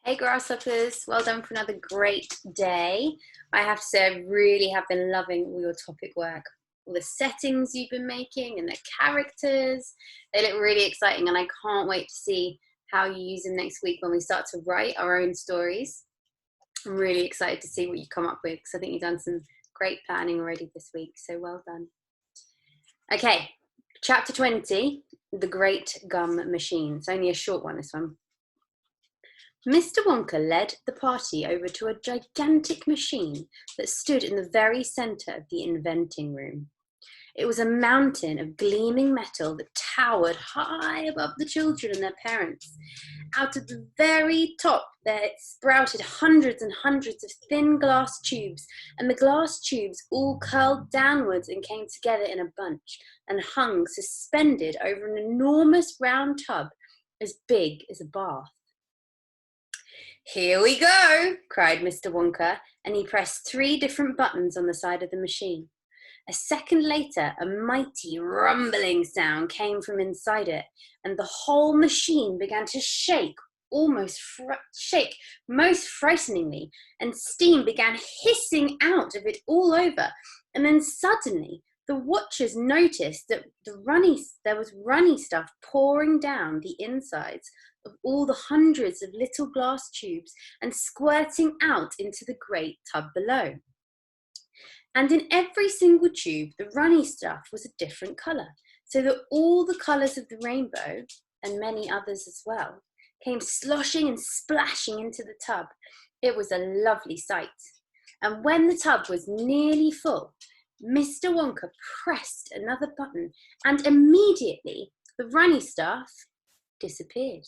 Hey Grasshoppers, well done for another great day. I have to say I really have been loving all your topic work. All the settings you've been making and the characters. They look really exciting and I can't wait to see how you use them next week when we start to write our own stories. I'm really excited to see what you come up with because I think you've done some great planning already this week, so well done. Okay, chapter 20, The Great Gum Machine. It's only a short one, this one. Mr. Wonka led the party over to a gigantic machine that stood in the very centre of the inventing room. It was a mountain of gleaming metal that towered high above the children and their parents. Out of the very top there sprouted hundreds and hundreds of thin glass tubes, and the glass tubes all curled downwards and came together in a bunch and hung suspended over an enormous round tub as big as a bath. "Here we go," cried Mr. Wonka, and he pressed 3 different buttons on the side of the machine. A second later, a mighty rumbling sound came from inside it, and the whole machine began to shake, most frighteningly, and steam began hissing out of it all over. And then suddenly, the watchers noticed that there was runny stuff pouring down the insides of all the hundreds of little glass tubes and squirting out into the great tub below. And in every single tube, the runny stuff was a different colour, so that all the colours of the rainbow, and many others as well, came sloshing and splashing into the tub. It was a lovely sight. And when the tub was nearly full, Mr. Wonka pressed another button, and immediately the runny stuff disappeared.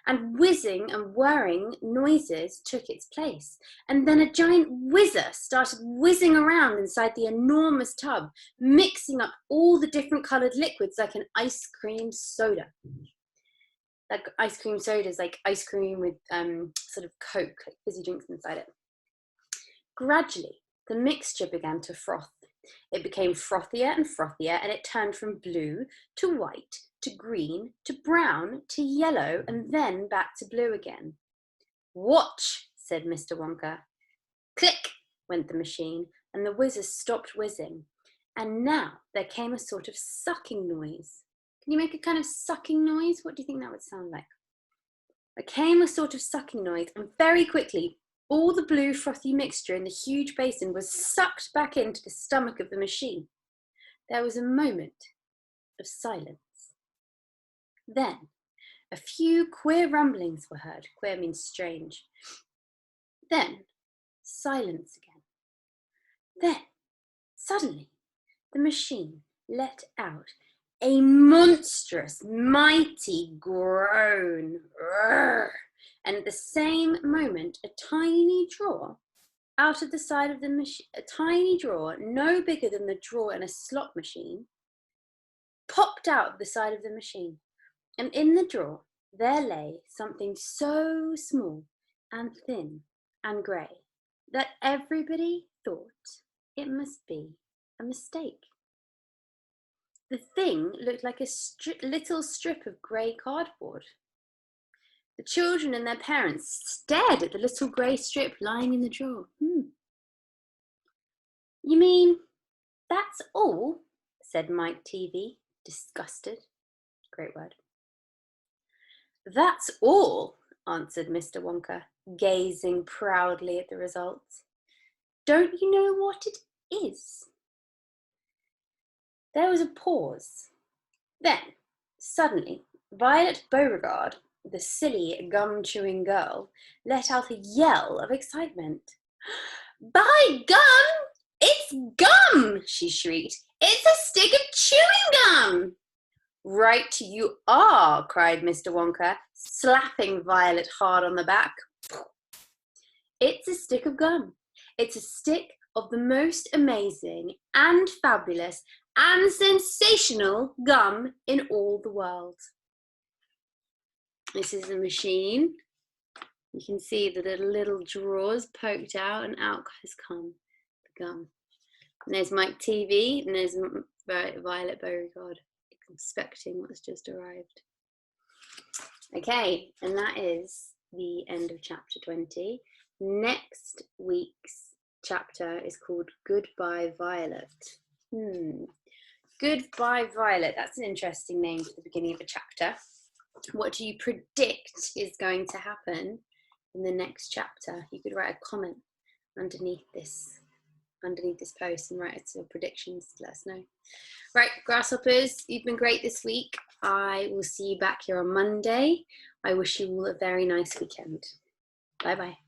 And whizzing and whirring noises took its place. And then a giant whizzer started whizzing around inside the enormous tub, mixing up all the different coloured liquids like an ice cream soda. Like ice cream sodas, like ice cream with sort of Coke, like fizzy drinks inside it. Gradually, the mixture began to froth. It became frothier and frothier, and it turned from blue to white to green to brown to yellow, and then back to blue again. "Watch," said Mr. Wonka. Click went the machine, and the whizzers stopped whizzing. And now there came a sort of sucking noise. Can you make a kind of sucking noise? What do you think that would sound like? There came a sort of sucking noise, and very quickly all the blue frothy mixture in the huge basin was sucked back into the stomach of the machine. There was a moment of silence. Then a few queer rumblings were heard. Queer means strange. Then silence again. Then suddenly the machine let out a monstrous, mighty groan. And at the same moment, a tiny drawer out of the side of the machine, a tiny drawer no bigger than the drawer in a slot machine, popped out of the side of the machine. And in the drawer, there lay something so small and thin and grey that everybody thought it must be a mistake. The thing looked like a little strip of grey cardboard. The children and their parents stared at the little grey strip lying in the drawer. "You mean that's all?" said Mike TV, disgusted. Great word. "That's all," answered Mr. Wonka, gazing proudly at the results. "Don't you know what it is?" There was a pause. Then, suddenly, Violet Beauregarde, the silly gum-chewing girl, let out a yell of excitement. "By gum! It's gum!" she shrieked. "It's a stick of chewing gum!" "Right you are," cried Mr. Wonka, slapping Violet hard on the back. "It's a stick of gum. It's a stick of the most amazing and fabulous and sensational gum in all the world." This is the machine. You can see that the little drawers poked out and out has come the gum. And there's Mike TV and there's Violet Beauregarde inspecting what's just arrived. Okay, and that is the end of chapter 20. Next week's chapter is called Goodbye Violet. Goodbye Violet. That's an interesting name for the beginning of a chapter. What do you predict is going to happen in the next chapter? You could write a comment underneath this post and write your predictions to let us know. Right, grasshoppers, you've been great this week. I will see you back here on Monday. I wish you all a very nice weekend. Bye bye.